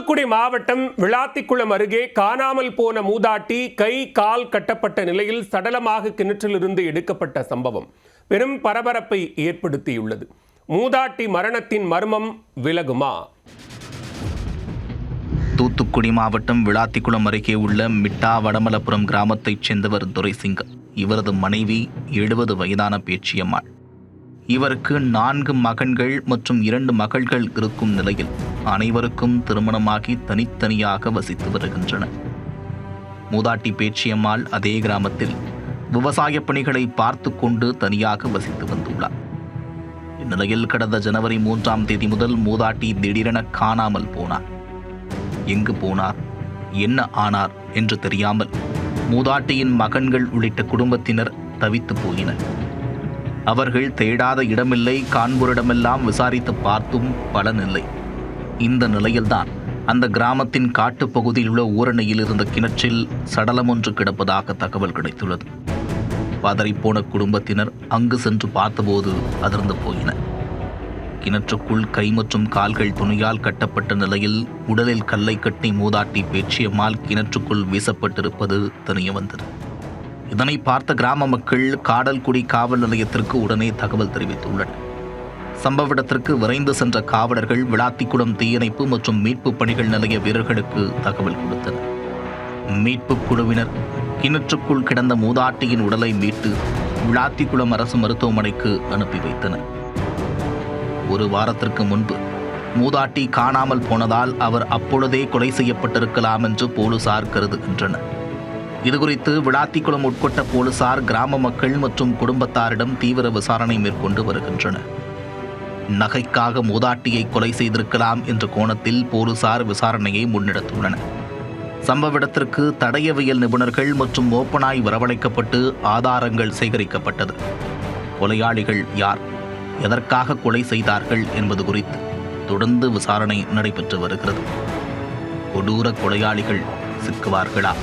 தூத்துக்குடி மாவட்டம் விளாத்திக்குளம் அருகே காணாமல் போன மூதாட்டி கை கால் கட்டப்பட்ட நிலையில் சடலமாக கிணற்றிலிருந்து எடுக்கப்பட்ட சம்பவம் பெரும் பரபரப்பை ஏற்படுத்தியுள்ளது. மூதாட்டி மரணத்தின் மர்மம் விலகுமா? தூத்துக்குடி மாவட்டம் விளாத்திக்குளம் அருகே உள்ள மிட்டா வடமலபுரம் கிராமத்தைச் சேர்ந்தவர் துரைசிங்கம். இவரது மனைவி 70 வயதான பேச்சியம்மாள். இவருக்கு 4 மகன்கள் மற்றும் 2 மகள்கள் இருக்கும் நிலையில் அனைவருக்கும் திருமணமாகி தனித்தனியாக வசித்து வருகின்றனர். மூதாட்டி பேச்சியம்மாள் அதே கிராமத்தில் விவசாய பணிகளை பார்த்து கொண்டு தனியாக வசித்து வந்துள்ளார். இந்நிலையில் கடந்த ஜனவரி 3ஆம் தேதி முதல் மூதாட்டி திடீரென காணாமல் போனார். எங்கு போனார், என்ன ஆனார் என்று தெரியாமல் மூதாட்டியின் மகன்கள் உள்ளிட்ட குடும்பத்தினர் தவித்து போயினர். அவர்கள் தேடாத இடமில்லை, காண்போரிடமெல்லாம் விசாரித்து பார்த்தும் பலனில்லை. இந்த நிலையில்தான் அந்த கிராமத்தின் காட்டுப்பகுதியில் உள்ள ஊரணையில் இருந்த கிணற்றில் சடலம் ஒன்று கிடப்பதாக தகவல் கிடைத்துள்ளது. பதறிப்போன குடும்பத்தினர் அங்கு சென்று பார்த்தபோது அதிர்ந்து போயினர். கிணற்றுக்குள் கை மற்றும் கால்கள் துணியால் கட்டப்பட்ட நிலையில் உடலில் கல்லை கட்டி மூதாட்டி பேச்சியம்மாள் கிணற்றுக்குள் வீசப்பட்டிருப்பது தெரிய வந்தது. இதனை பார்த்த கிராம மக்கள் காடல்குடி காவல் நிலையத்திற்கு உடனே தகவல் தெரிவித்துள்ளனர். சம்பவ இடத்திற்கு விரைந்து சென்ற காவலர்கள் விளாத்திக்குளம் தீயணைப்பு மற்றும் மீட்பு பணிகள் நிலைய வீரர்களுக்கு தகவல் கொடுத்தனர். மீட்பு குழுவினர் கிணற்றுக்குள் கிடந்த மூதாட்டியின் உடலை மீட்டு விளாத்திக்குளம் அரசு மருத்துவமனைக்கு அனுப்பி வைத்தனர். ஒரு வாரத்திற்கு முன்பு மூதாட்டி காணாமல் போனதால் அவர் அப்பொழுதே கொலை செய்யப்பட்டிருக்கலாம் என்று போலீசார் கருதுகின்றனர். இதுகுறித்து விளாத்திக்குளம் உட்கொட்ட போலீசார் கிராம மக்கள் மற்றும் குடும்பத்தாரிடம் தீவிர விசாரணை மேற்கொண்டு வருகின்றனர். நகைக்காக மூதாட்டியை கொலை செய்திருக்கலாம் என்ற கோணத்தில் போலீசார் விசாரணையை முன்னெடுத்துள்ளனர். சம்பவ இடத்திற்கு தடயவியல் நிபுணர்கள் மற்றும் மோப்பனாய் வரவழைக்கப்பட்டு ஆதாரங்கள் சேகரிக்கப்பட்டது. கொலையாளிகள் யார், எதற்காக கொலை செய்தார்கள் என்பது குறித்து தொடர்ந்து விசாரணை நடைபெற்று வருகிறது. கொடூர கொலையாளிகள் சிக்குவார்களா?